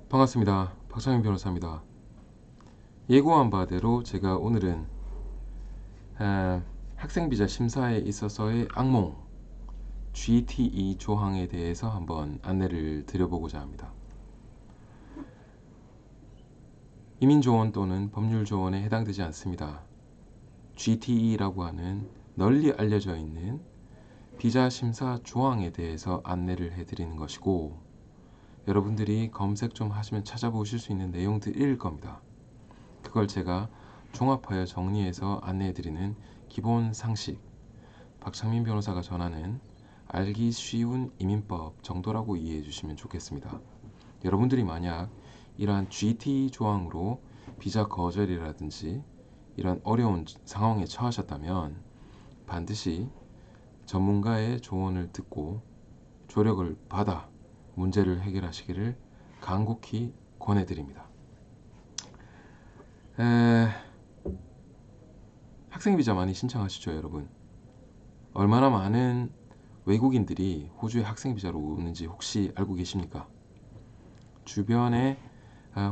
반갑습니다. 박상현 변호사입니다. 예고한 바대로 제가 오늘은 학생비자 심사에 있어서의 악몽 GTE 조항에 대해서 한번 안내를 드려보고자 합니다. 이민조원 또는 법률조원에 해당되지 않습니다. GTE라고 하는 널리 알려져 있는 비자 심사 조항에 대해서 안내를 해드리는 것이고, 여러분들이 검색 좀 하시면 찾아보실 수 있는 내용들일 겁니다. 그걸 제가 종합하여 정리해서 안내해드리는 기본 상식, 박창민 변호사가 전하는 알기 쉬운 이민법 정도라고 이해해 주시면 좋겠습니다. 여러분들이 만약 이러한 GT 조항으로 비자 거절이라든지 이런 어려운 상황에 처하셨다면 반드시 전문가의 조언을 듣고 조력을 받아 문제를 해결하시기를 간곡히 권해드립니다. 학생비자 많이 신청하시죠, 여러분? 얼마나 많은 외국인들이 호주에 학생비자로 오는지 혹시 알고 계십니까? 주변에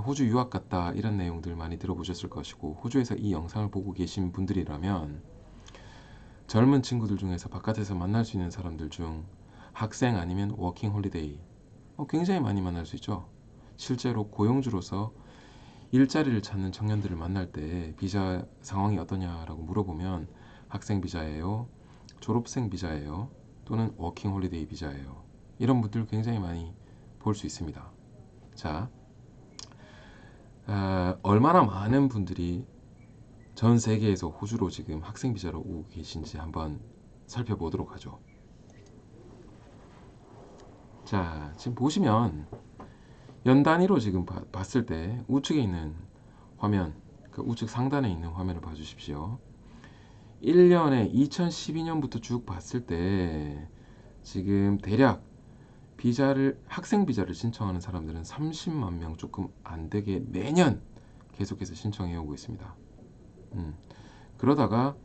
호주 유학 갔다 이런 내용들 많이 들어보셨을 것이고, 호주에서 이 영상을 보고 계신 분들이라면 젊은 친구들 중에서 바깥에서 만날 수 있는 사람들 중 학생 아니면 워킹 홀리데이 굉장히 많이 만날 수 있죠. 실제로 고용주로서 일자리를 찾는 청년들을 만날 때 비자 상황이 어떠냐라고 물어보면 학생 비자예요, 졸업생 비자예요, 또는 워킹 홀리데이 비자예요. 이런 분들 굉장히 많이 볼 수 있습니다. 자, 얼마나 많은 분들이 전 세계에서 호주로 지금 학생 비자로 오고 계신지 한번 살펴보도록 하죠. 자, 지금 보시면 연 단위로 지금 봤을 때 우측에 있는 화면, 그 우측 상단에 있는 화면을 봐주십시오. 1년에 2012년부터 쭉 봤을 때 지금 대략 학생 비자를 신청하는 사람들은 30만 명 조금 안 되게 매년 계속해서 신청해 오고 있습니다. 그러다가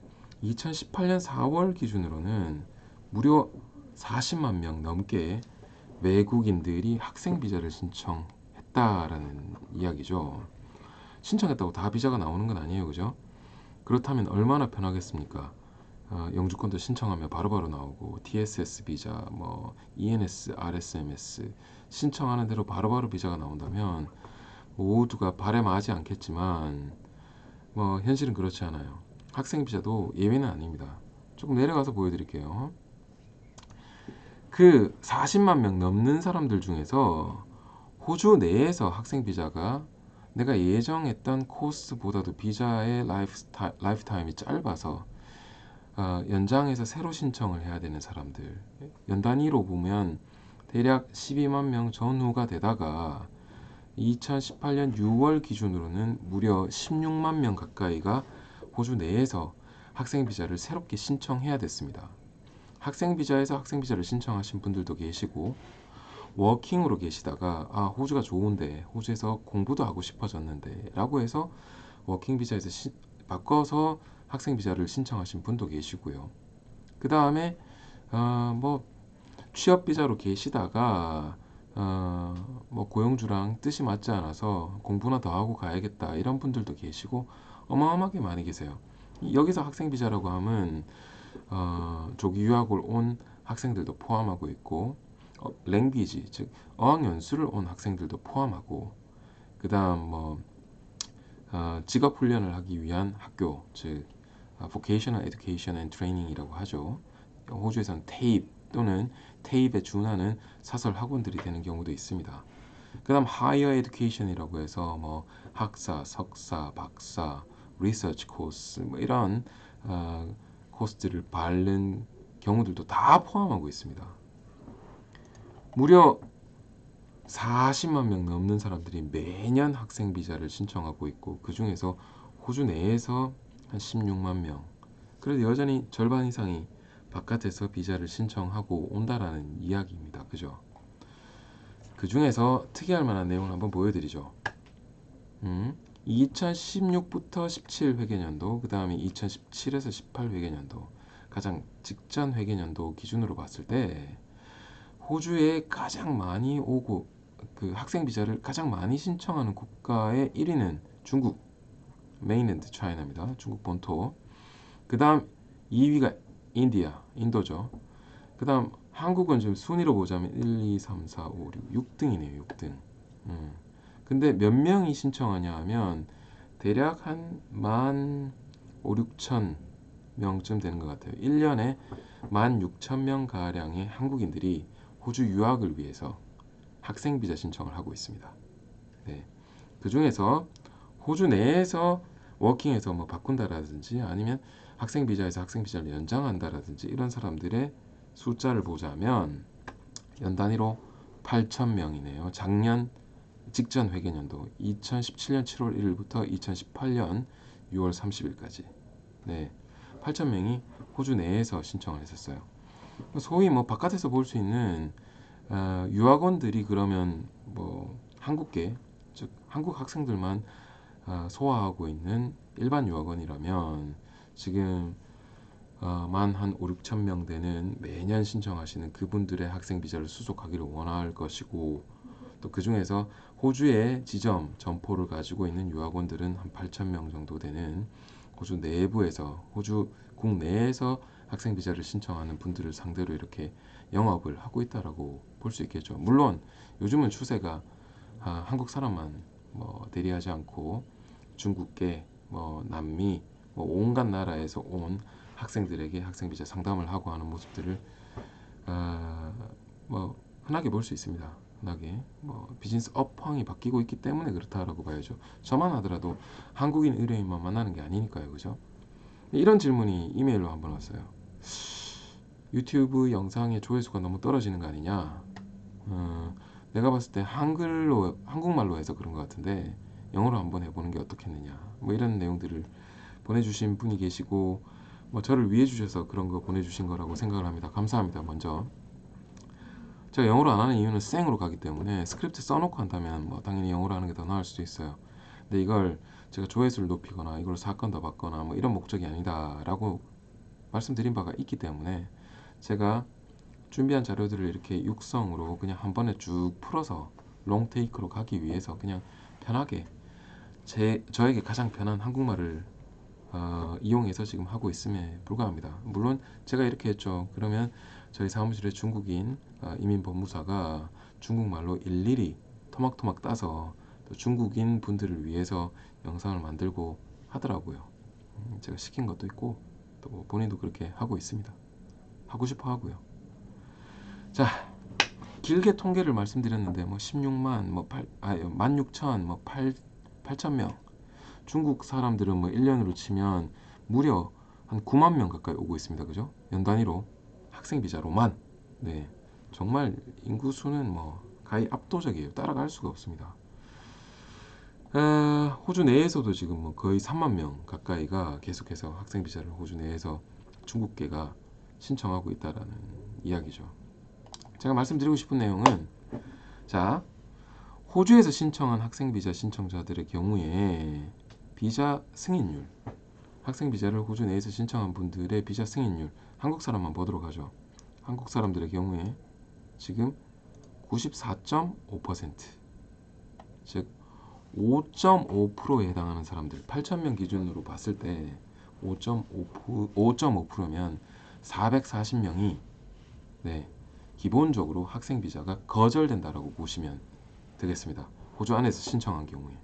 2018년 4월 기준으로는 무려 40만 명 넘게 외국인들이 학생 비자를 신청했다라는 이야기죠. 신청했다고 다 비자가 나오는 건 아니에요, 그죠? 그렇다면 얼마나 편하겠습니까? 영주권도 신청하면 바로바로 나오고, TSS 비자, ENS, RSMS 신청하는 대로 바로바로 비자가 나온다면 모두가 바람하지 않겠지만 현실은 그렇지 않아요. 학생 비자도 예외는 아닙니다. 조금 내려가서 보여드릴게요. 그 40만 명 넘는 사람들 중에서 호주 내에서 학생 비자가 내가 예정했던 코스보다도 비자의 라이프 타임이 짧아서 연장해서 새로 신청을 해야 되는 사람들, 연 단위로 보면 대략 12만 명 전후가 되다가 2018년 6월 기준으로는 무려 16만 명 가까이가 호주 내에서 학생 비자를 새롭게 신청해야 됐습니다. 학생 비자에서 학생 비자를 신청하신 분들도 계시고, 워킹으로 계시다가 호주가 좋은데 호주에서 공부도 하고 싶어졌는데 라고 해서 워킹 비자에서 바꿔서 학생 비자를 신청하신 분도 계시고요. 그 다음에 취업 비자로 계시다가 고용주랑 뜻이 맞지 않아서 공부나 더 하고 가야겠다 이런 분들도 계시고, 어마어마하게 많이 계세요. 여기서 학생 비자라고 하면 조기 유학을 온 학생들도 포함하고 있고, 랭귀지 즉 어학연수를 온 학생들도 포함하고, 그 다음 직업 훈련을 하기 위한 학교, 즉 Vocational Education and Training이라고 하죠. 호주에서는 테입 또는 테입에 준하는 사설 학원들이 되는 경우도 있습니다. 그 다음 Higher Education이라고 해서 학사, 석사, 박사, 리서치 코스 이런 코스들을 밟는 경우들도 다 포함하고 있습니다. 무려 40만 명 넘는 사람들이 매년 학생 비자를 신청하고 있고, 그 중에서 호주 내에서 한 16만 명, 그래도 여전히 절반 이상이 바깥에서 비자를 신청하고 온다라는 이야기입니다. 그죠? 그 중에서 특이할 만한 내용을 한번 보여드리죠. 2016부터 17 회계년도, 그 다음에 2017에서 18 회계년도, 가장 직전 회계년도 기준으로 봤을 때 호주에 가장 많이 오고 그 학생 비자를 가장 많이 신청하는 국가의 1위는 중국, 메인랜드 차이나입니다. 중국 본토. 그 다음 2위가 인도죠. 그 다음 한국은 지금 순위로 보자면 1, 2, 3, 4, 5, 6, 6등이네요. 6등. 근데 몇 명이 신청하냐 하면 대략 한 15,000, 6천 명쯤 되는 것 같아요. 1년에 16,000명 가량의 한국인들이 호주 유학을 위해서 학생 비자 신청을 하고 있습니다. 네. 그 중에서 호주 내에서 워킹에서 뭐 바꾼다라든지 아니면 학생 비자에서 학생 비자를 연장한다라든지 이런 사람들의 숫자를 보자면 연 단위로 8,000명이네요. 작년 직전 회계연도 2017년 7월 1일부터 2018년 6월 30일까지 네, 8,000명이 호주 내에서 신청을 했었어요. 소위 뭐 바깥에서 볼 수 있는 유학원들이 그러면 뭐 한국계 즉 한국 학생들만 소화하고 있는 일반 유학원이라면 지금 만 한 5, 6천 명 되는 매년 신청하시는 그분들의 학생 비자를 수속하기를 원할 것이고 또 그 중에서 호주의 지점 점포를 가지고 있는 유학원들은 한 8천 명 정도 되는 호주 내부에서 호주 국내에서 학생 비자를 신청하는 분들을 상대로 이렇게 영업을 하고 있다라고 볼 수 있겠죠. 물론 요즘은 추세가 한국 사람만 뭐 대리하지 않고 중국계, 뭐 남미, 뭐 온갖 나라에서 온 학생들에게 학생 비자 상담을 하고 하는 모습들을 뭐 흔하게 볼 수 있습니다. 흔하게 뭐 비즈니스 업황이 바뀌고 있기 때문에 그렇다라고 봐야죠. 저만 하더라도 한국인 의뢰인만 만나는 게 아니니까요, 그죠? 이런 질문이 이메일로 한번 왔어요. 유튜브 영상의 조회수가 너무 떨어지는 거 아니냐? 내가 봤을 때 한국말로 해서 그런 것 같은데 영어로 한번 해보는 게 어떻겠느냐? 뭐 이런 내용들을 보내주신 분이 계시고 뭐 저를 위해 주셔서 그런 거 보내주신 거라고 생각을 합니다. 감사합니다. 먼저 제가 영어로 안 하는 이유는 생으로 가기 때문에 스크립트 써놓고 한다면 뭐 당연히 영어로 하는 게 더 나을 수도 있어요. 근데 이걸 제가 조회수를 높이거나 이걸 사건 더 받거나 뭐 이런 목적이 아니다라고 말씀드린 바가 있기 때문에 제가 준비한 자료들을 이렇게 육성으로 그냥 한 번에 쭉 풀어서 롱테이크로 가기 위해서 그냥 편하게 저에게 가장 편한 한국말을 이용해서 지금 하고 있음에 불과합니다. 물론 제가 이렇게 했죠. 그러면 저희 사무실의 중국인 이민법무사가 중국말로 일일이 토막토막 따서 또 중국인 분들을 위해서 영상을 만들고 하더라고요. 제가 시킨 것도 있고 또 본인도 그렇게 하고 있습니다. 하고 싶어 하고요. 자, 길게 통계를 말씀드렸는데 뭐 16만, 뭐 16,000, 뭐 8천 명. 중국 사람들은 뭐 1년으로 치면 무려 한 9만 명 가까이 오고 있습니다. 그죠? 연 단위로 학생 비자로만. 네. 정말 인구 수는 뭐 가히 압도적이에요. 따라갈 수가 없습니다. 호주 내에서도 지금 뭐 거의 3만 명 가까이가 계속해서 학생 비자를 호주 내에서 중국계가 신청하고 있다라는 이야기죠. 제가 말씀드리고 싶은 내용은 자, 호주에서 신청한 학생 비자 신청자들의 경우에 비자 승인율, 학생 비자를 호주 내에서 신청한 분들의 비자 승인율, 한국 사람만 보도록 하죠. 한국 사람들의 경우에 지금 94.5%, 즉 5.5%에 해당하는 사람들, 8,000명 기준으로 봤을 때 5.5%면 440명이 네, 기본적으로 학생 비자가 거절된다라고 보시면 되겠습니다. 호주 안에서 신청한 경우에.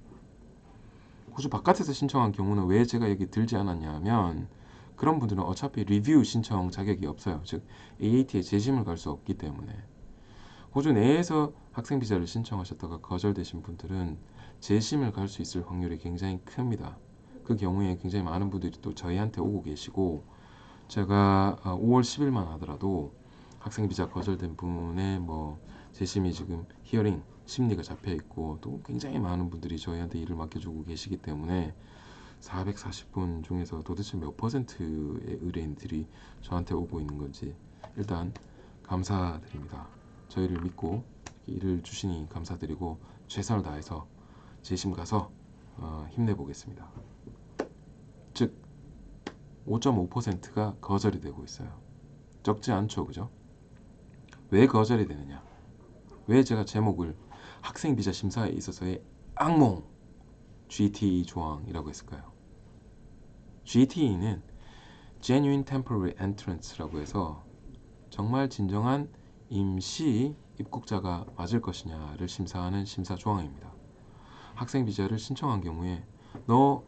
호주 바깥에서 신청한 경우는 왜 제가 여기 들지 않았냐 하면 그런 분들은 어차피 리뷰 신청 자격이 없어요. 즉 AAT에 재심을 갈 수 없기 때문에. 호주 내에서 학생 비자를 신청하셨다가 거절되신 분들은 재심을 갈 수 있을 확률이 굉장히 큽니다. 그 경우에 굉장히 많은 분들이 또 저희한테 오고 계시고 제가 5월 10일만 하더라도 학생 비자 거절된 분의 뭐 재심이 지금 히어링 심리가 잡혀 있고 또 굉장히 많은 분들이 저희한테 일을 맡겨주고 계시기 때문에 440분 중에서 도대체 몇 퍼센트의 의뢰인들이 저한테 오고 있는 건지 일단 감사드립니다. 저희를 믿고 일을 주시니 감사드리고 최선을 다해서 재심 가서 힘내보겠습니다. 즉 5.5%가 거절이 되고 있어요. 적지 않죠, 그죠? 왜 거절이 되느냐? 왜 제가 제목을 학생 비자 심사에 있어서의 악몽 GT 조항이라고 했을까요? GT는 Genuine Temporary Entrance라고 해서 정말 진정한 임시 입국자가 맞을 것이냐를 심사하는 심사 조항입니다. 학생 비자를 신청한 경우에 너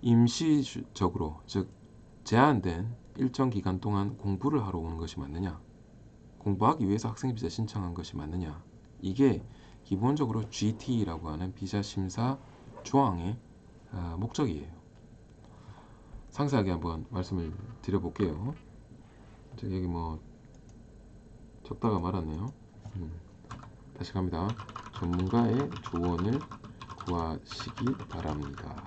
임시적으로, 즉 제한된 일정 기간 동안 공부를 하러 오는 것이 맞느냐, 공부하기 위해서 학생 비자 신청한 것이 맞느냐, 이게 기본적으로 GT라고 하는 비자 심사 조항의 목적이에요. 상세하게 한번 말씀을 드려볼게요. 여기 뭐 적다가 말았네요. 다시 갑니다. 전문가의 조언을 구하시기 바랍니다.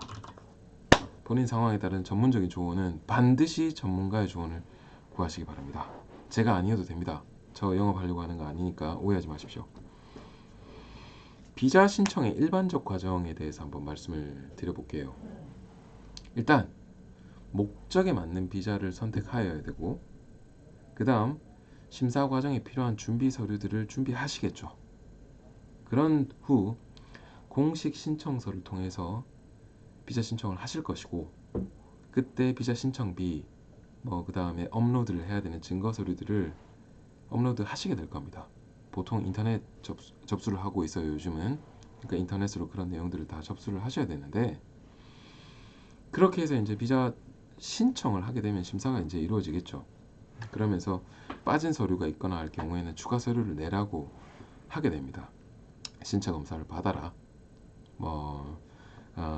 본인 상황에 따른 전문적인 조언은 반드시 전문가의 조언을 구하시기 바랍니다. 제가 아니어도 됩니다. 저 영업하려고 하는 거 아니니까 오해하지 마십시오. 비자 신청의 일반적 과정에 대해서 한번 말씀을 드려볼게요. 일단 목적에 맞는 비자를 선택하여야 되고, 그 다음 심사 과정에 필요한 준비 서류들을 준비하시겠죠. 그런 후 공식 신청서를 통해서 비자 신청을 하실 것이고, 그때 비자 신청비, 그 다음에 업로드를 해야 되는 증거 서류들을 업로드 하시게 될 겁니다. 보통 인터넷 접수를 하고 있어요, 요즘은. 그러니까 인터넷으로 그런 내용들을 다 접수를 하셔야 되는데, 그렇게 해서 이제 비자 신청을 하게 되면 심사가 이제 이루어지겠죠. 그러면서 빠진 서류가 있거나 할 경우에는 추가 서류를 내라고 하게 됩니다. 신체 검사를 받아라,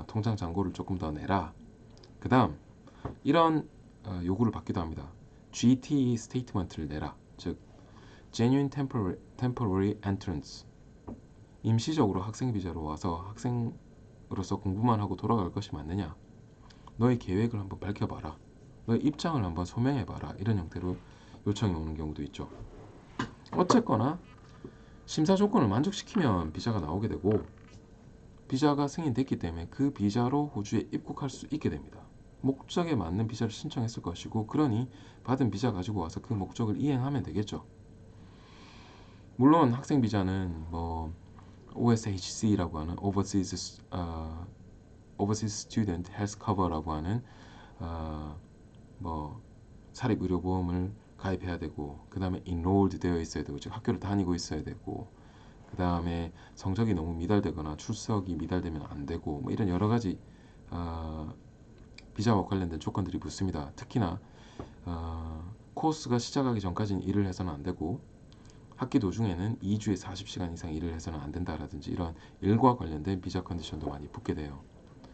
통장 잔고를 조금 더 내라. 그 다음 이런 요구를 받기도 합니다. GT 스테이트먼트를 내라, 즉 Genuine Temporary Entrance, 임시적으로 학생 비자로 와서 학생으로서 공부만 하고 돌아갈 것이 맞느냐, 너의 계획을 한번 밝혀봐라, 너의 입장을 한번 소명해봐라, 이런 형태로 요청이 오는 경우도 있죠. 어쨌거나 심사 조건을 만족시키면 비자가 나오게 되고, 비자가 승인됐기 때문에 그 비자로 호주에 입국할 수 있게 됩니다. 목적에 맞는 비자를 신청했을 것이고, 그러니 받은 비자 가지고 와서 그 목적을 이행하면 되겠죠. 물론 학생 비자는 OSHC라고 하는 Overseas Student Health Cover라고 하는 사립의료보험을 가입해야 되고, 그 다음에 enrolled 되어 있어야 되고, 즉 학교를 다니고 있어야 되고, 그 다음에 성적이 너무 미달되거나 출석이 미달되면 안 되고, 이런 여러 가지 비자와 관련된 조건들이 붙습니다. 특히나 코스가 시작하기 전까지는 일을 해서는 안 되고, 학기 도중에는 2주에 40시간 이상 일을 해서는 안 된다라든지, 이런 일과 관련된 비자 컨디션도 많이 붙게 돼요.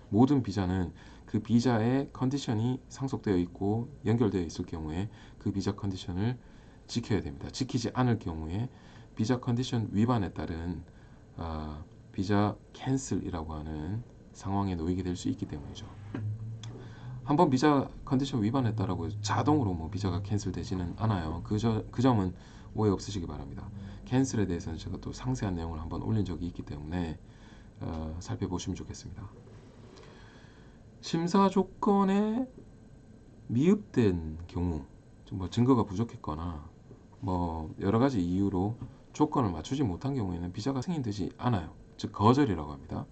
모든 비자는 그 비자의 컨디션이 상속되어 있고 연결되어 있을 경우에 그 비자 컨디션을 지켜야 됩니다. 지키지 않을 경우에 비자 컨디션 위반에 따른 비자 캔슬이라고 하는 상황에 놓이게 될 수 있기 때문이죠. 한번 비자 컨디션 위반했다라고 자동으로 비자가 캔슬되지는 않아요. 그 점은 오해 없으시기 바랍니다. 캔슬에 대해서는 제가 또 상세한 내용을 한번 올린 적이 있기 때문에 살펴보시면 좋겠습니다. 심사 조건에 미흡된 경우, 증거가 부족했거나 여러 가지 이유로 조건을 맞추지 못한 경우에는 비자가 승인되지 않아요. 즉 거절이라고 합니다.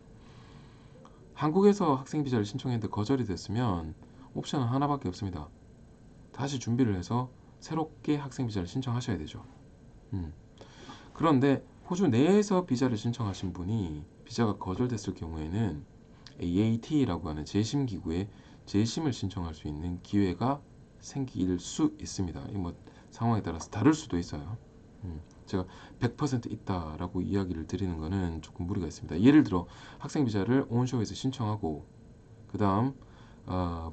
한국에서 학생 비자를 신청했는데 거절이 됐으면 옵션은 하나밖에 없습니다. 다시 준비를 해서 새롭게 학생 비자를 신청하셔야 되죠. 그런데 호주 내에서 비자를 신청하신 분이 비자가 거절됐을 경우에는 AAT라고 하는 재심 기구에 재심을 신청할 수 있는 기회가 생길 수 있습니다. 상황에 따라서 다를 수도 있어요. 제가 100% 있다라고 이야기를 드리는 거는 조금 무리가 있습니다. 예를 들어 학생 비자를 온쇼에서 신청하고, 그 다음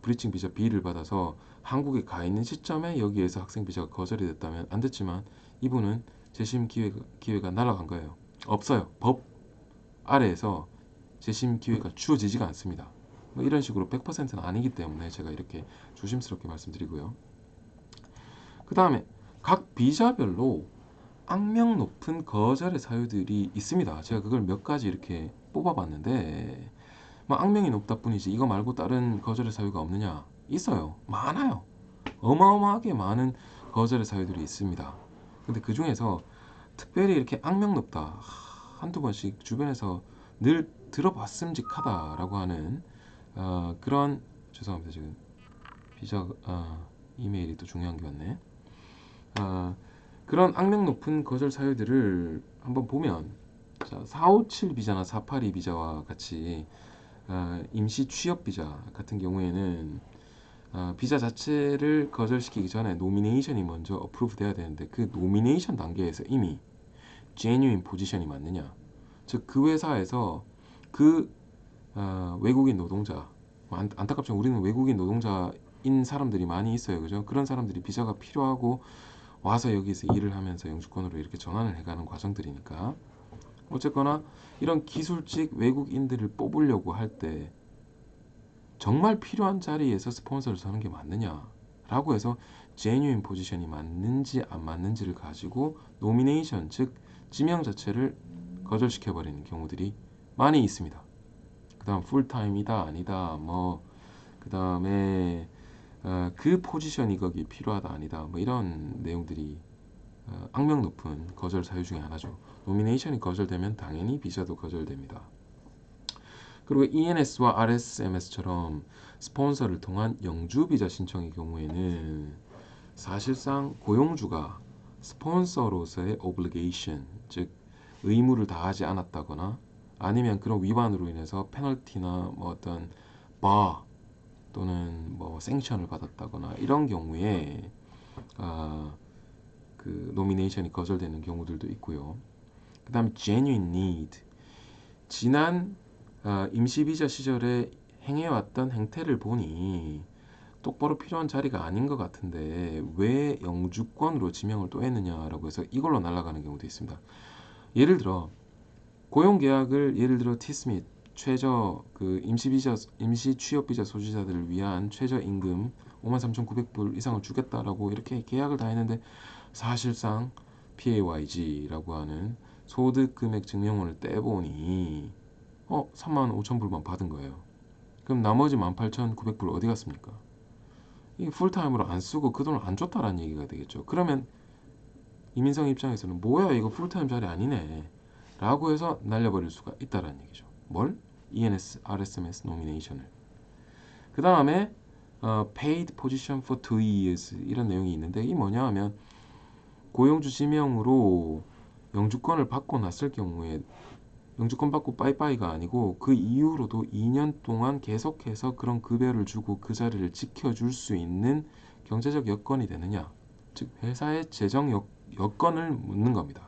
브리칭 비자 B를 받아서 한국에 가 있는 시점에 여기에서 학생 비자가 거절이 됐다면 안 됐지만, 이분은 재심 기회가 날아간 거예요. 없어요. 법 아래에서 재심 기회가 주어지지가 않습니다. 이런 식으로 100%는 아니기 때문에 제가 이렇게 조심스럽게 말씀드리고요. 그 다음에 각 비자별로 악명 높은 거절의 사유들이 있습니다. 제가 그걸 몇 가지 이렇게 뽑아봤는데, 악명이 높다 뿐이지 이거 말고 다른 거절의 사유가 없느냐? 있어요. 많아요. 어마어마하게 많은 거절의 사유들이 있습니다. 근데 그 중에서 특별히 이렇게 악명 높다, 한두 번씩 주변에서 늘 들어봤음직하다라고 하는 그런 죄송합니다. 지금 비자 이메일이 또 중요한 게 왔네. 그런 악명 높은 거절 사유들을 한번 보면 자, 457 비자나 482 비자와 같이 임시 취업 비자 같은 경우에는 비자 자체를 거절시키기 전에 노미네이션이 먼저 어프로브 돼야 되는데 그 노미네이션 단계에서 이미 genuine 포지션이 맞느냐, 즉 그 회사에서 그 외국인 노동자, 안타깝지만 우리는 외국인 노동자인 사람들이 많이 있어요, 그죠? 그런 사람들이 비자가 필요하고 와서 여기서 일을 하면서 영주권으로 이렇게 전환을 해가는 과정들이니까 어쨌거나 이런 기술직 외국인들을 뽑으려고 할 때 정말 필요한 자리에서 스폰서를 서는 게 맞느냐라고 해서 genuine 포지션이 맞는지 안 맞는지를 가지고 노미네이션, 즉 지명 자체를 거절시켜버리는 경우들이 많이 있습니다. 그 다음 풀타임이다 아니다, 뭐 그 다음에 그 포지션이 거기 필요하다 아니다, 뭐 이런 내용들이 악명 높은 거절 사유 중에 하나죠. 노미네이션이 거절되면 당연히 비자도 거절됩니다. 그리고 ENS와 RSMS처럼 스폰서를 통한 영주 비자 신청의 경우에는 사실상 고용주가 스폰서로서의 obligation, 즉 의무를 다하지 않았다거나 아니면 그런 위반으로 인해서 페널티나 뭐 어떤 바 또는 뭐 생션을 받았다거나 이런 경우에 그 노미네이션이 거절되는 경우들도 있고요. 그 다음에 genuine need, 지난 임시 비자 시절에 행해왔던 행태를 보니 똑바로 필요한 자리가 아닌 것 같은데 왜 영주권으로 지명을 또 했느냐라고 해서 이걸로 날아가는 경우도 있습니다. 예를 들어 고용계약을 예를 들어 티스밋 최저 그 임시 취업 비자 소지자들을 위한 최저 임금 53,900불 이상을 주겠다라고 이렇게 계약을 다 했는데 사실상 PAYG라고 하는 소득 금액 증명원을 떼보니 35,000불만 받은 거예요. 그럼 나머지 18,900불 어디 갔습니까? 이 풀타임으로 안 쓰고 그 돈을 안 줬다라는 얘기가 되겠죠. 그러면 이민성 입장에서는 뭐야 이거 풀타임 자리 아니네 라고 해서 날려버릴 수가 있다라는 얘기죠. 뭘? ENS, RSMS 노미네이션을. 그 다음에 paid position for 2 years 이런 내용이 있는데 이 뭐냐 하면 고용주 지명으로 영주권을 받고 났을 경우에 영주권 받고 빠이빠이가 아니고 그 이후로도 2년 동안 계속해서 그런 급여를 주고 그 자리를 지켜줄 수 있는 경제적 여건이 되느냐, 즉 회사의 재정 여건을 묻는 겁니다.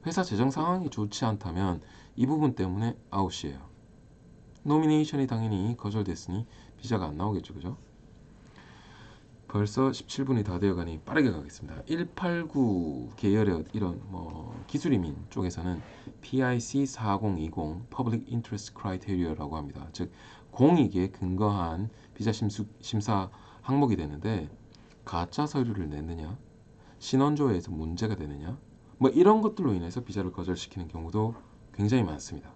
회사 재정 상황이 좋지 않다면 이 부분 때문에 아웃이에요. 노미네이션이 당연히 거절됐으니 비자가 안 나오겠죠, 그죠? 벌써 17분이 다 되어가니 빠르게 가겠습니다. 189 계열의 이런 기술이민 쪽에서는 PIC 4020 Public Interest Criteria라고 합니다. 즉 공익에 근거한 비자 심사 항목이 되는데 가짜 서류를 냈느냐, 신원조회에서 문제가 되느냐, 뭐 이런 것들로 인해서 비자를 거절시키는 경우도 굉장히 많습니다.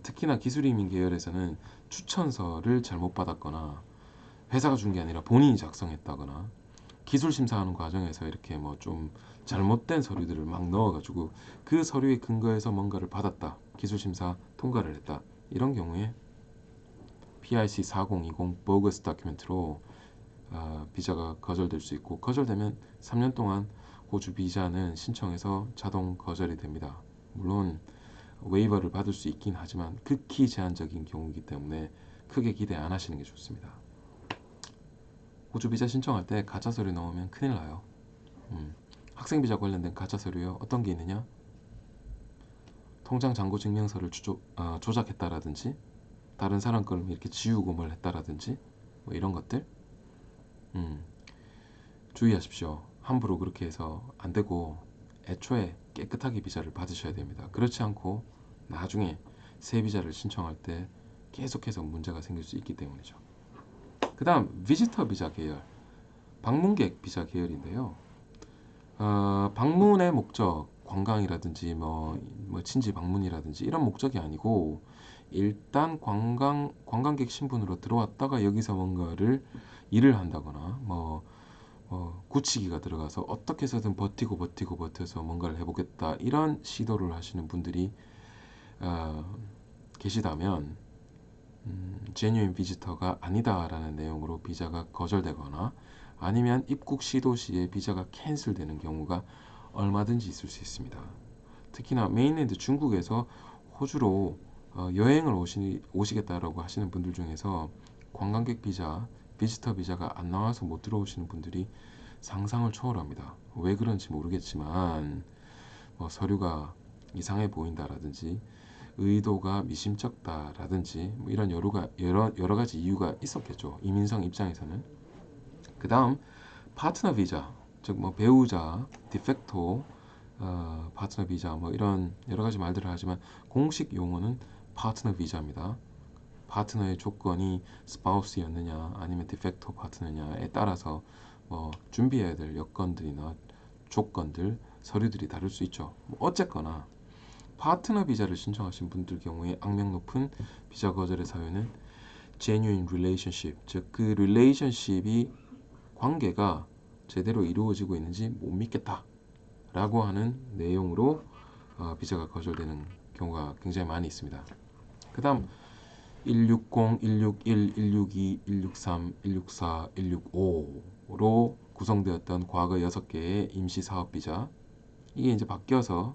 특히나 기술이민 계열에서는 추천서를 잘못 받았거나 회사가 준 게 아니라 본인이 작성했다거나 기술 심사하는 과정에서 이렇게 뭐 좀 잘못된 서류들을 막 넣어가지고 그 서류에 근거해서 뭔가를 받았다, 기술 심사 통과를 했다, 이런 경우에 PIC 4020 보거스 다큐멘트로 비자가 거절될 수 있고 거절되면 3년 동안 호주 비자는 신청해서 자동 거절이 됩니다. 물론 웨이버를 받을 수 있긴 하지만 극히 제한적인 경우이기 때문에 크게 기대 안 하시는 게 좋습니다. 호주 비자 신청할 때 가짜 서류 넣으면 큰일 나요. 학생 비자 관련된 가짜 서류요. 어떤 게 있느냐? 통장 잔고 증명서를 조작했다라든지 다른 사람 걸 이렇게 지우고 뭘 했다라든지 뭐 이런 것들 주의하십시오. 함부로 그렇게 해서 안 되고 애초에 깨끗하게 비자를 받으셔야 됩니다. 그렇지 않고 나중에 새 비자를 신청할 때 계속해서 문제가 생길 수 있기 때문이죠. 그 다음 비지터 비자 계열, 방문객 비자 계열인데요. 방문의 목적, 관광이라든지 뭐 친지 방문이라든지 이런 목적이 아니고 일단 관광객 신분으로 들어왔다가 여기서 뭔가를 일을 한다거나 뭐 굳히기가 들어가서 어떻게 해서든 버텨서 뭔가를 해보겠다 이런 시도를 하시는 분들이 어, 계시다면 genuine 비지터가 아니다라는 내용으로 비자가 거절되거나 아니면 입국 시도 시에 비자가 캔슬되는 경우가 얼마든지 있을 수 있습니다. 특히나 메인랜드 중국에서 호주로 여행을 오시겠다라고 하시는 분들 중에서 관광객 비자, 비지터 비자가 안 나와서 못 들어오시는 분들이 상상을 초월합니다. 왜 그런지 모르겠지만 서류가 이상해 보인다라든지 의도가 미심쩍다라든지 뭐 이런 여러 가지 이유가 있었겠죠. 이민성 입장에서는. 그 다음 파트너 비자, 즉 뭐 배우자, 디펙토, 파트너 비자 뭐 이런 여러 가지 말들을 하지만 공식 용어는 파트너 비자입니다. 파트너의 조건이 스파우스였느냐 아니면 디펙토 파트너냐에 따라서 준비해야 될 여건들이나 조건들, 서류들이 다를 수 있죠. 어쨌거나 파트너 비자를 신청하신 분들 경우에 악명 높은 비자 거절의 사유는 genuine relationship, 즉 그 relationship이 관계가 제대로 이루어지고 있는지 못 믿겠다 라고 하는 내용으로 비자가 거절되는 경우가 굉장히 많이 있습니다. 그 다음 160, 161, 162, 163, 164, 165로 구성되었던 과거 6개의 임시사업 비자, 이게 이제 바뀌어서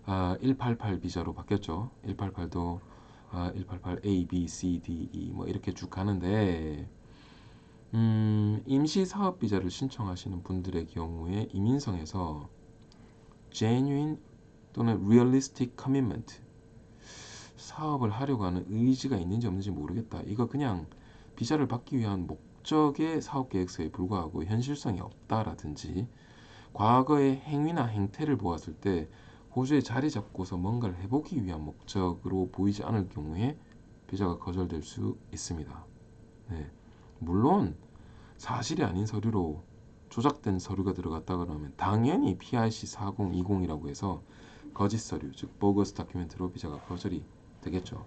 188 비자로 바뀌었죠. 188도 188 A, B, C, D, E 뭐 이렇게 쭉 가는데 임시 사업 비자를 신청하시는 분들의 경우에 이민성에서 genuine 또는 realistic commitment, 사업을 하려고 하는 의지가 있는지 없는지 모르겠다. 이거 그냥 비자를 받기 위한 목적의 사업 계획서에 불과하고 현실성이 없다라든지 과거의 행위나 행태를 보았을 때 호주에 자리 잡고서 뭔가를 해보기 위한 목적으로 보이지 않을 경우에 비자가 거절될 수 있습니다. 네. 물론 사실이 아닌 서류로 조작된 서류가 들어갔다 그러면 당연히 PRC 4020이라고 해서 거짓 서류, 즉 보거스 다큐멘트로 비자가 거절이 되겠죠.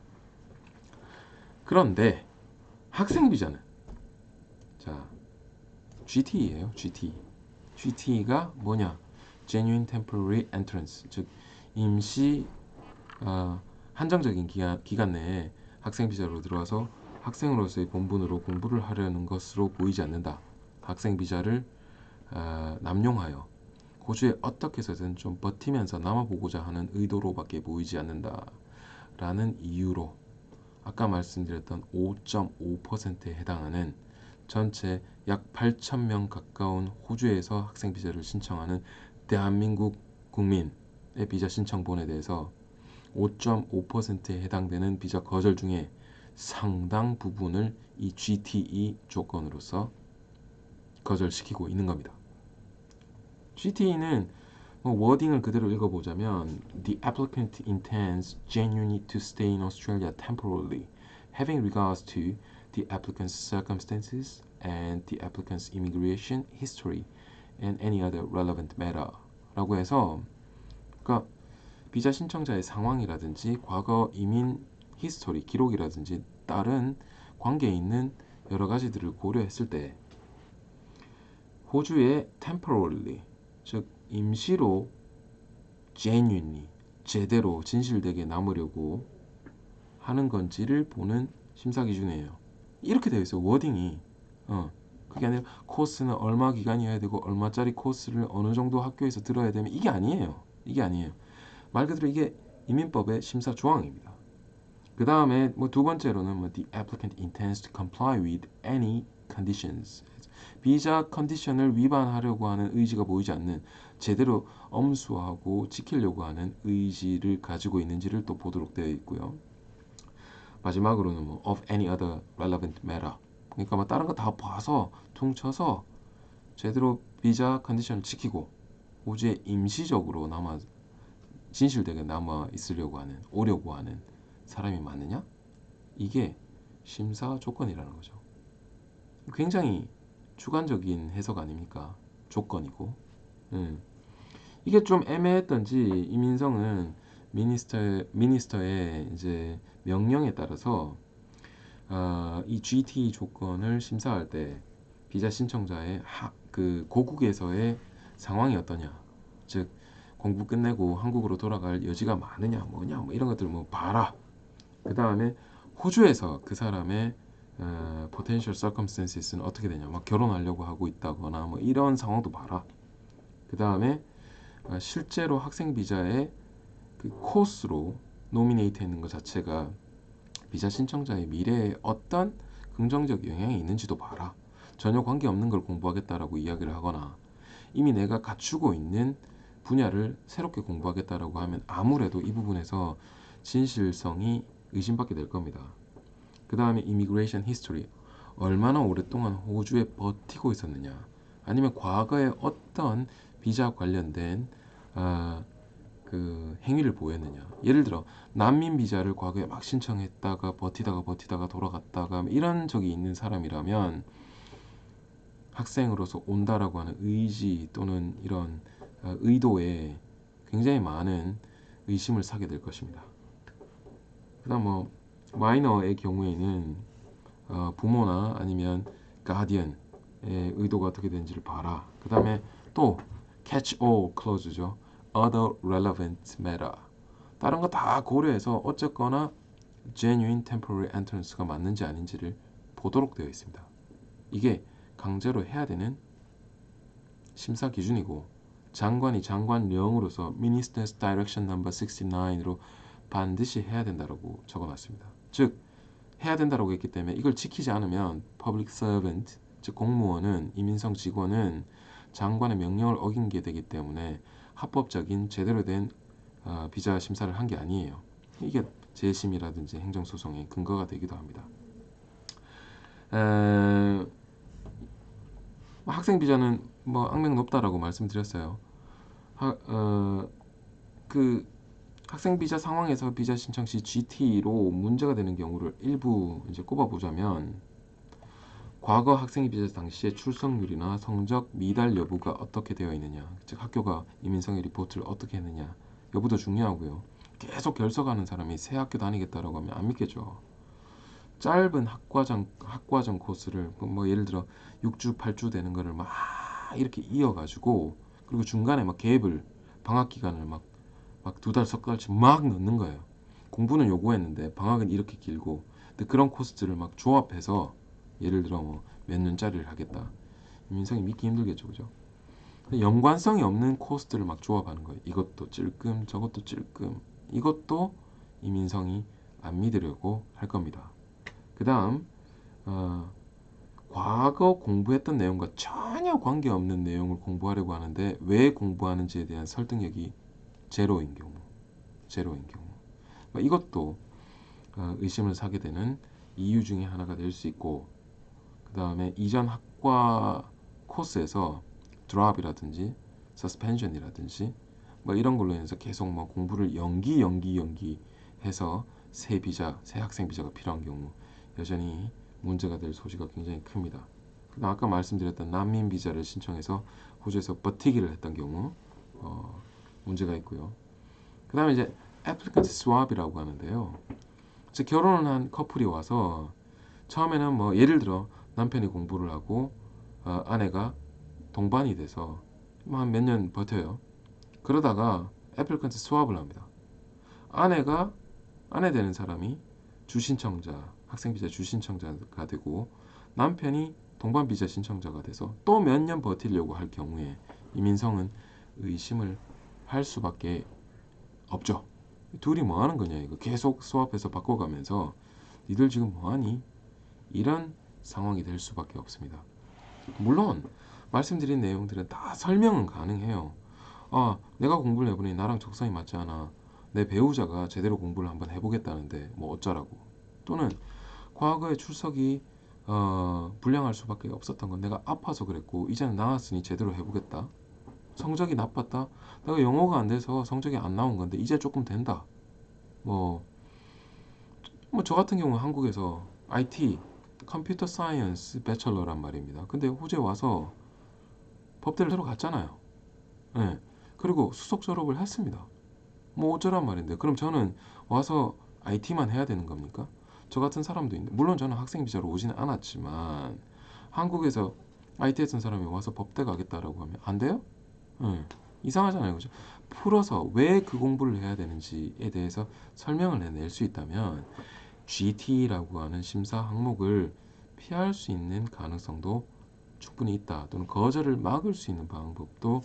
그런데 학생 비자는 자 GTE예요. GT. GTE가 뭐냐? Genuine Temporary Entrance, 즉 임시 한정적인 기간 내에 학생 비자로 들어와서 학생으로서의 본분으로 공부를 하려는 것으로 보이지 않는다. 학생 비자를 남용하여 호주에 어떻게 해서든 좀 버티면서 남아보고자 하는 의도로밖에 보이지 않는다 라는 이유로 아까 말씀드렸던 5.5%에 해당하는 전체 약 8,000명 가까운 호주에서 학생 비자를 신청하는 대한민국 국민의 비자 신청본에 대해서 5.5%에 해당되는 비자 거절 중에 상당 부분을 이 GTE 조건으로서 거절시키고 있는 겁니다. GTE는 워딩을 그대로 읽어보자면 The applicant intends genuinely to stay in Australia temporarily, having regards to the applicant's circumstances and the applicant's immigration history and any other relevant matter 라고 해서 그러니까 비자 신청자의 상황이라든지 과거 이민 히스토리, 기록이라든지 다른 관계에 있는 여러 가지들을 고려했을 때 호주에 temporarily, 즉 임시로 genuinely, 제대로 진실되게 남으려고 하는 건지를 보는 심사 기준이에요. 이렇게 되어 있어요. 워딩이. 그게 아니라 코스는 얼마 기간이어야 되고 얼마짜리 코스를 어느 정도 학교에서 들어야 되면 이게 아니에요. 이게 아니에요. 말 그대로 이게 이민법의 심사 조항입니다. 그 다음에 두 번째로는 the applicant intends to comply with any conditions. 비자 컨디션을 위반하려고 하는 의지가 보이지 않는, 제대로 엄수하고 지키려고 하는 의지를 가지고 있는지를 또 보도록 되어 있고요. 마지막으로는 of any other relevant matter. 그러니까 다른 거 다 봐서 퉁쳐서 제대로 비자 컨디션을 지키고 호주에 임시적으로 진실되게 남아 있으려고 하는, 오려고 하는 사람이 많느냐? 이게 심사 조건이라는 거죠. 굉장히 주관적인 해석 아닙니까? 조건이고. 이게 좀 애매했던지 이민성은 미니스터의 이제 명령에 따라서 이 GT 조건을 심사할 때 비자 신청자의 그 고국에서의 상황이 어떠냐, 즉 공부 끝내고 한국으로 돌아갈 여지가 많으냐 뭐냐 뭐 이런 것들 뭐 봐라. 그 다음에 호주에서 그 사람의 potential circumstances는 어떻게 되냐, 막 결혼하려고 하고 있다거나 뭐 이런 상황도 봐라. 그 다음에 실제로 학생 비자의 그 코스로 노미네이트 있는 것 자체가 비자 신청자의 미래에 어떤 긍정적 영향이 있는지도 봐라. 전혀 관계없는 걸 공부하겠다라고 이야기를 하거나 이미 내가 갖추고 있는 분야를 새롭게 공부하겠다라고 하면 아무래도 이 부분에서 진실성이 의심받게 될 겁니다. 그 다음에 immigration history, 얼마나 오랫동안 호주에 버티고 있었느냐, 아니면 과거에 어떤 비자 관련된 그 행위를 보였느냐. 예를 들어 난민 비자를 과거에 막 신청했다가 버티다가 돌아갔다가 이런 적이 있는 사람이라면 학생으로서 온다라고 하는 의지 또는 이런 의도에 굉장히 많은 의심을 사게 될 것입니다. 그다음 뭐 마이너의 경우에는 부모나 아니면 가디언의 의도가 어떻게 되는지를 봐라. 그 다음에 또 catch all clause죠. other relevant matter. 다른 거 다 고려해서 어쨌거나 genuine temporary entrance가 맞는지 아닌지를 보도록 되어 있습니다. 이게 강제로 해야 되는 심사 기준이고 장관이 장관령으로서 Minister's Direction No. 69으로 반드시 해야 된다고 적어놨습니다. 즉 해야 된다고 했기 때문에 이걸 지키지 않으면 Public Servant, 즉 공무원은, 이민성 직원은 장관의 명령을 어긴 게 되기 때문에 합법적인 제대로 된 비자 심사를 한 게 아니에요. 이게 재심이라든지 행정소송의 근거가 되기도 합니다. 학생 비자는 뭐 악명 높다라고 말씀드렸어요. 그 학생 비자 상황에서 비자 신청 시 GT로 문제가 되는 경우를 일부 이제 꼽아보자면, 과거 학생 비자 당시의 출석률이나 성적 미달 여부가 어떻게 되어 있느냐, 즉 학교가 이민성의 리포트를 어떻게 했느냐 여부도 중요하고요. 계속 결석하는 사람이 새 학교 다니겠다라고 하면 안 믿겠죠. 짧은 학과정 코스를 뭐 예를 들어 6주 8주 되는 거를 막 이렇게 이어가지고, 그리고 중간에 막 갭을, 방학 기간을 막 2달 석 달씩 막 넣는 거예요. 공부는 요구했는데 방학은 이렇게 길고, 근데 그런 코스들을 막 조합해서 예를 들어 뭐 몇 년짜리를 하겠다. 민성이 믿기 힘들겠죠, 그죠? 연관성이 없는 코스들을 막 조합하는 거예요. 이것도 찔끔 저것도 찔끔. 이것도 이민성이 안 믿으려고 할 겁니다. 그 다음 과거 공부했던 내용과 전혀 관계없는 내용을 공부하려고 하는데 왜 공부하는지에 대한 설득력이 제로인 경우 이것도 의심을 사게 되는 이유 중에 하나가 될 수 있고, 그 다음에 이전 학과 코스에서 드롭이라든지 서스펜션이라든지 뭐 이런 걸로 인해서 계속 뭐 공부를 연기해서 새 학생 비자가 필요한 경우 여전히 문제가 될 소지가 굉장히 큽니다. 아까 말씀드렸던 난민 비자를 신청해서 호주에서 버티기를 했던 경우 문제가 있고요. 그 다음에 이제 applicant swap이라고 하는데요. 즉 결혼을 한 커플이 와서 처음에는 뭐 예를 들어 남편이 공부를 하고 아내가 동반이 돼서 한 몇 년 버텨요. 그러다가 applicant swap을 합니다. 아내 되는 사람이 주신청자, 학생비자 주신청자가 되고 남편이 동반비자 신청자가 돼서 또 몇 년 버티려고 할 경우에 이민성은 의심을 할 수밖에 없죠. 둘이 뭐 하는 거냐, 이거 계속 스왑해서 바꿔가면서 니들 지금 뭐하니? 이런 상황이 될 수밖에 없습니다. 물론 말씀드린 내용들은 다 설명은 가능해요. 내가 공부를 해보니 나랑 적성이 맞지 않아. 내 배우자가 제대로 공부를 한번 해보겠다는데 뭐 어쩌라고. 또는 과거에 출석이 불량할 수밖에 없었던 건 내가 아파서 그랬고 이제는 나았으니 제대로 해보겠다. 성적이 나빴다. 내가 영어가 안 돼서 성적이 안 나온 건데 이제 조금 된다. 뭐 저 같은 경우 한국에서 IT 컴퓨터 사이언스 배철러란 말입니다. 근데 호주에 와서 법대를 들어갔잖아요. 네. 그리고 수석 졸업을 했습니다. 뭐 어쩌란 말인데, 그럼 저는 와서 IT만 해야 되는 겁니까? 저 같은 사람도 있는데, 물론 저는 학생 비자로 오지는 않았지만 한국에서 IT 했던 사람이 와서 법대 가겠다라고 하면 안 돼요? 응. 이상하잖아요, 그죠? 풀어서 왜 그 공부를 해야 되는지에 대해서 설명을 해낼 수 있다면 GT라고 하는 심사 항목을 피할 수 있는 가능성도 충분히 있다. 또는 거절을 막을 수 있는 방법도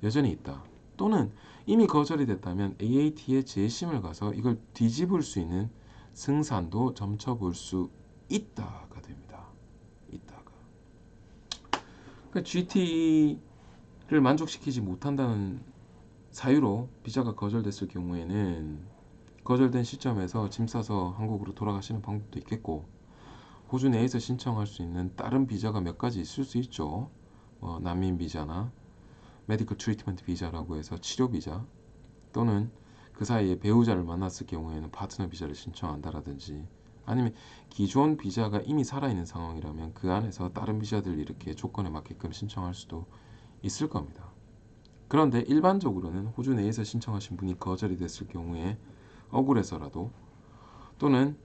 여전히 있다. 또는 이미 거절이 됐다면 AAT의 재심을 가서 이걸 뒤집을 수 있는 승산도 점쳐볼 수 있다가 됩니다. 있다가. 그러니까 GT를 만족시키지 못한다는 사유로 비자가 거절됐을 경우에는 거절된 시점에서 짐 싸서 한국으로 돌아가시는 방법도 있겠고, 호주 내에서 신청할 수 있는 다른 비자가 몇 가지 있을 수 있죠. 난민 비자나 메디컬 트리트먼트 비자라고 해서 치료 비자, 또는 그 사이에 배우자를 만났을 경우에는 파트너 비자를 신청한다라든지, 아니면 기존 비자가 이미 살아있는 상황이라면 그 안에서 다른 비자들 이렇게 조건에 맞게끔 신청할 수도 있을 겁니다. 그런데 일반적으로는 호주 내에서 신청하신 분이 거절이 됐을 경우에 억울해서라도, 또는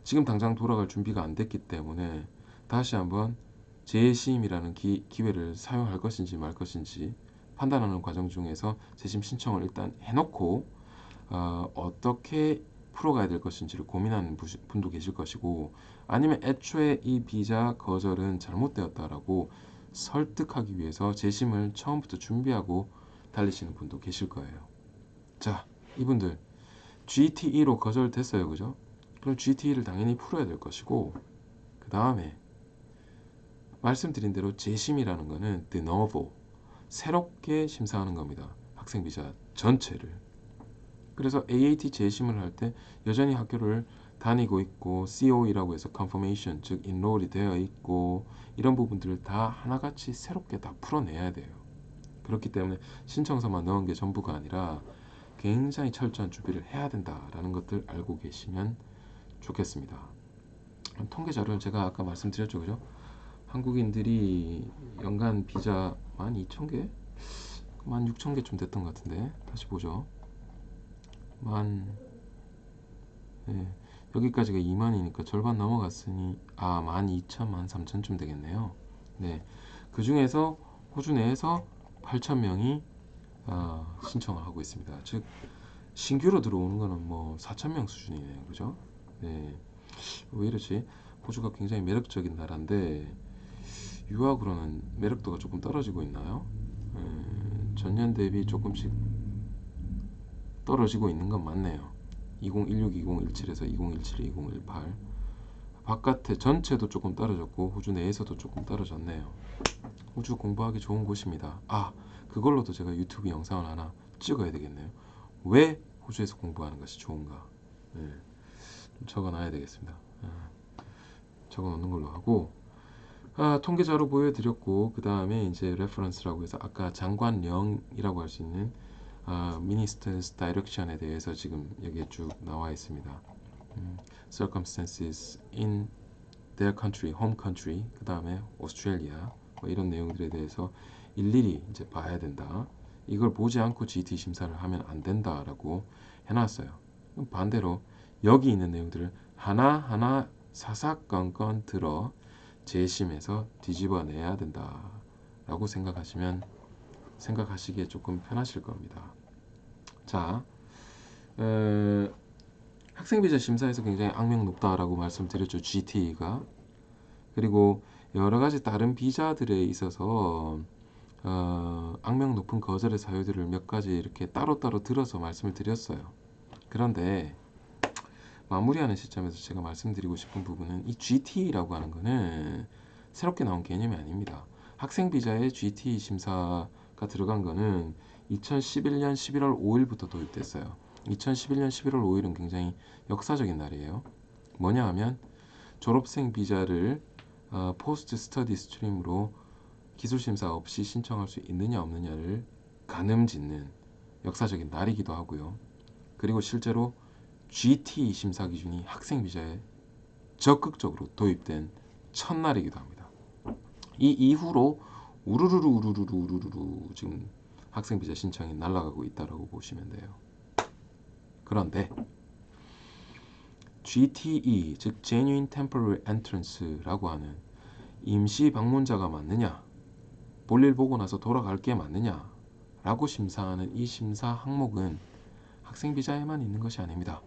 지금 당장 돌아갈 준비가 안 됐기 때문에 다시 한번 재심이라는 기회를 사용할 것인지 말 것인지 판단하는 과정 중에서 재심 신청을 일단 해놓고 어떻게 풀어가야 될 것인지를 고민하는 분도 계실 것이고, 아니면 애초에 이 비자 거절은 잘못되었다라고 설득하기 위해서 재심을 처음부터 준비하고 달리시는 분도 계실 거예요. 자, 이분들 GTE로 거절됐어요, 그죠? 그럼 GTE를 당연히 풀어야 될 것이고, 그 다음에 말씀드린 대로 재심이라는 거는 de novo, 새롭게 심사하는 겁니다. 학생 비자 전체를. 그래서 AAT 재심을 할 때 여전히 학교를 다니고 있고 COE라고 해서 confirmation, 즉 enroll이 되어 있고 이런 부분들을 다 하나같이 새롭게 다 풀어내야 돼요. 그렇기 때문에 신청서만 넣은 게 전부가 아니라 굉장히 철저한 준비를 해야 된다라는 것들 알고 계시면 좋겠습니다. 통계 자료를 제가 아까 말씀드렸죠, 그죠? 한국인들이 연간 비자 12,000개? 16,000개쯤 됐던 것 같은데 다시 보죠. 네, 여기까지가 2만이니까 절반 넘어갔으니 12,000, 13,000쯤 되겠네요. 네, 그 중에서 호주 내에서 8,000명이 신청을 하고 있습니다. 즉 신규로 들어오는 거는 뭐 4,000명 수준이네요, 그죠? 네, 왜 이러지? 호주가 굉장히 매력적인 나라인데 유학으로는 매력도가 조금 떨어지고 있나요? 전년 대비 조금씩 떨어지고 있는 건 맞네요. 2016, 2017에서 2017, 2018 바깥에 전체도 조금 떨어졌고 호주 내에서도 조금 떨어졌네요. 호주 공부하기 좋은 곳입니다. 그걸로도 제가 유튜브 영상을 하나 찍어야 되겠네요. 왜 호주에서 공부하는 것이 좋은가? 네, 좀 적어놔야 되겠습니다. 적어놓는 걸로 하고, 통계 자료 보여드렸고, 그 다음에 이제 레퍼런스라고 해서 아까 장관령이라고 할 수 있는 Minister's Direction에 대해서 지금 여기에 쭉 나와 있습니다. Circumstances in their country, home country, 그 다음에 Australia, 뭐 이런 내용들에 대해서 일일이 이제 봐야 된다. 이걸 보지 않고 GT 심사를 하면 안 된다라고 해놨어요. 반대로 여기 있는 내용들을 하나하나 사사건건 들어 재심해서 뒤집어내야 된다라고 생각하시기에 조금 편하실 겁니다. 자, 학생비자 심사에서 굉장히 악명 높다라고 말씀드렸죠, GT가. 그리고 여러 가지 다른 비자들에 있어서 악명 높은 거절의 사유들을 몇 가지 이렇게 따로따로 들어서 말씀을 드렸어요. 그런데 마무리하는 시점에서 제가 말씀드리고 싶은 부분은 이 GT라고 하는 거는 새롭게 나온 개념이 아닙니다. 학생 비자에 GT 심사가 들어간 거는 2011년 11월 5일부터 도입됐어요. 2011년 11월 5일은 굉장히 역사적인 날이에요. 뭐냐 하면 졸업생 비자를 포스트 스터디 스트림으로 기술 심사 없이 신청할 수 있느냐 없느냐를 가늠짓는 역사적인 날이기도 하고요. 그리고 실제로 GT 심사 기준이 학생 비자에 적극적으로 도입된 첫날이기도 합니다. 이 이후로 우르르르 지금 학생 비자 신청이 날아가고 있다라고 보시면 돼요. 그런데 GTE, 즉 Genuine Temporary Entrance라고 하는 임시 방문자가 맞느냐, 볼일 보고 나서 돌아갈 게 맞느냐 라고 심사하는 이 심사 항목은 학생 비자에만 있는 것이 아닙니다.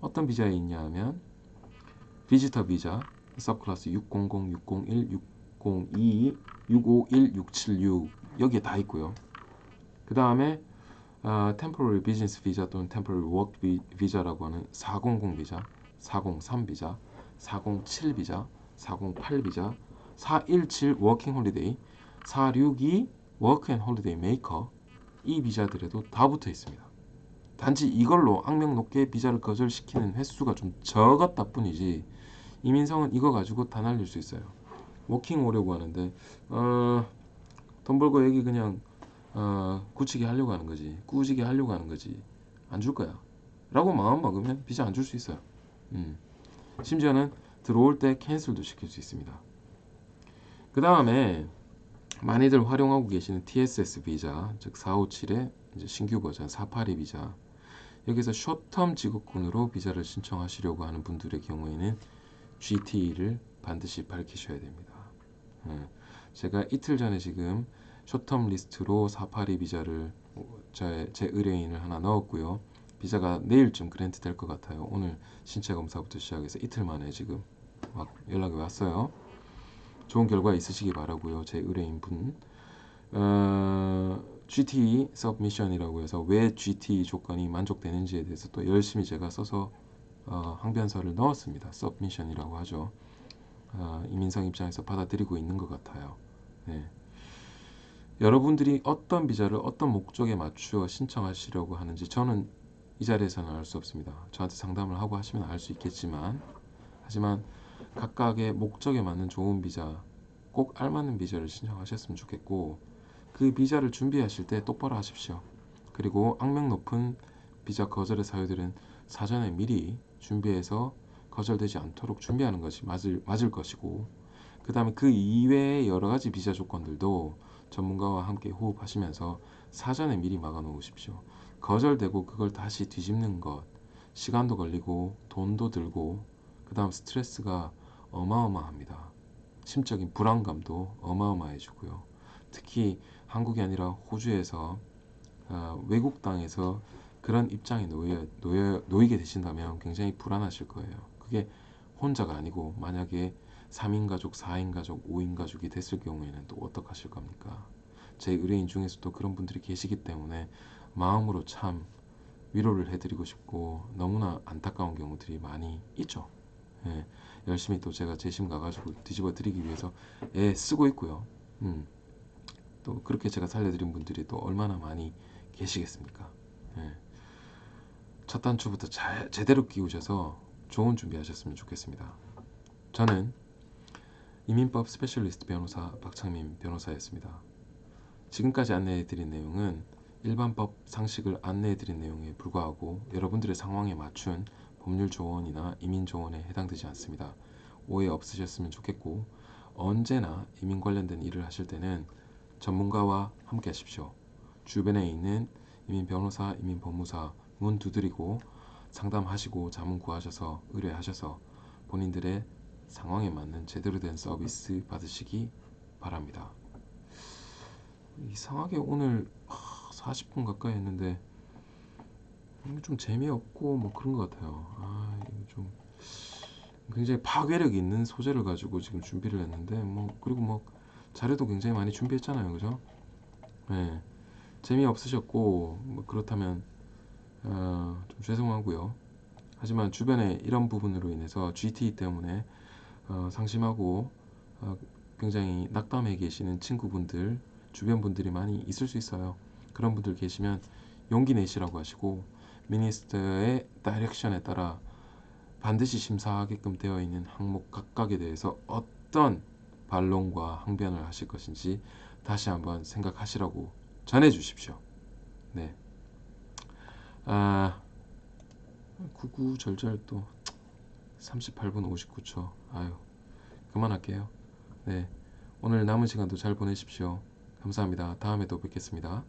어떤 비자에 있냐 하면 비지터 비자, 서클래스 600, 601, 602, 651, 676 여기에 다 있고요. 그 다음에 temporary business 비자 또는 temporary work 비자라고 하는 400 비자, 403 비자, 407 비자, 408 비자, 417 working holiday, 462 work and holiday maker 이 비자들에도 다 붙어 있습니다. 단지 이걸로 악명 높게 비자를 거절시키는 횟수가 좀 적었다 뿐이지 이민성은 이거 가지고 다 날릴 수 있어요. 워킹 오려고 하는데 돈 벌고 여기 그냥 굳히게 하려고 하는 거지, 꾸지게 하려고 하는 거지, 안 줄 거야 라고 마음 먹으면 비자 안 줄 수 있어요. 심지어는 들어올 때 캔슬도 시킬 수 있습니다. 그 다음에 많이들 활용하고 계시는 TSS 비자, 즉 457의 이제 신규 버전 482 비자, 여기서 숏텀 직업군으로 비자를 신청하시려고 하는 분들의 경우에는 GT를 반드시 밝히셔야 됩니다. 제가 이틀 전에 지금 숏텀 리스트로 482 비자를 제 의뢰인을 하나 넣었고요. 비자가 내일쯤 그랜트 될 것 같아요. 오늘 신체 검사부터 시작해서 이틀 만에 지금 막 연락이 왔어요. 좋은 결과 있으시기 바라고요. 제 의뢰인 분. GT 서브미션이라고 해서 왜 GT 조건이 만족되는지에 대해서 또 열심히 제가 써서 항변서를 넣었습니다. 서브미션이라고 하죠. 이민성 입장에서 받아들이고 있는 것 같아요. 네. 여러분들이 어떤 비자를 어떤 목적에 맞추어 신청하시려고 하는지 저는 이 자리에서는 알 수 없습니다. 저한테 상담을 하고 하시면 알 수 있겠지만, 하지만 각각의 목적에 맞는 좋은 비자, 꼭 알맞는 비자를 신청하셨으면 좋겠고, 그 비자를 준비하실 때 똑바로 하십시오. 그리고 악명 높은 비자 거절의 사유들은 사전에 미리 준비해서 거절되지 않도록 준비하는 것이 맞을 것이고, 그 다음에 그 이외의 여러 가지 비자 조건들도 전문가와 함께 호흡하시면서 사전에 미리 막아 놓으십시오. 거절되고 그걸 다시 뒤집는 것, 시간도 걸리고 돈도 들고 그 다음 스트레스가 어마어마합니다. 심적인 불안감도 어마어마해지고요. 특히 한국이 아니라 호주에서 외국 땅에서 그런 입장에 놓이게 되신다면 굉장히 불안하실 거예요. 그게 혼자가 아니고 만약에 3인 가족, 4인 가족, 5인 가족이 됐을 경우에는 또 어떡하실 겁니까? 제 의뢰인 중에서도 그런 분들이 계시기 때문에 마음으로 참 위로를 해드리고 싶고 너무나 안타까운 경우들이 많이 있죠. 예, 열심히 또 제가 재심 가가지고 뒤집어 드리기 위해서 쓰고 있고요. 또 그렇게 제가 살려드린 분들이 또 얼마나 많이 계시겠습니까? 예, 첫 단추부터 제대로 끼우셔서 좋은 준비하셨으면 좋겠습니다. 저는 이민법 스페셜리스트 변호사 박창민 변호사였습니다. 지금까지 안내해드린 내용은 일반법 상식을 안내해드린 내용에 불과하고 여러분들의 상황에 맞춘 법률 조언이나 이민 조언에 해당되지 않습니다. 오해 없으셨으면 좋겠고 언제나 이민 관련된 일을 하실 때는 전문가와 함께 하십시오. 주변에 있는 이민 변호사, 이민 법무사 문 두드리고 상담하시고 자문 구하셔서 의뢰하셔서 본인들의 상황에 맞는 제대로 된 서비스 받으시기 바랍니다. 이상하게 오늘 40분 가까이 했는데 좀 재미없고 뭐 그런 것 같아요. 이거 좀 굉장히 파괴력 있는 소재를 가지고 지금 준비를 했는데 그리고 뭐 자료도 굉장히 많이 준비했잖아요, 그죠? 네, 재미없으셨고 뭐 그렇다면 좀 죄송하고요. 하지만 주변에 이런 부분으로 인해서 GT 때문에 상심하고 굉장히 낙담해 계시는 친구분들, 주변 분들이 많이 있을 수 있어요. 그런 분들 계시면 용기 내시라고 하시고 미니스터의 다이렉션에 따라 반드시 심사하게끔 되어 있는 항목 각각에 대해서 어떤 반론과 항변을 하실 것인지 다시 한번 생각하시라고 전해 주십시오. 네. 구구절절 또 38분 59초. 그만할게요. 네. 오늘 남은 시간도 잘 보내십시오. 감사합니다. 다음에 또 뵙겠습니다.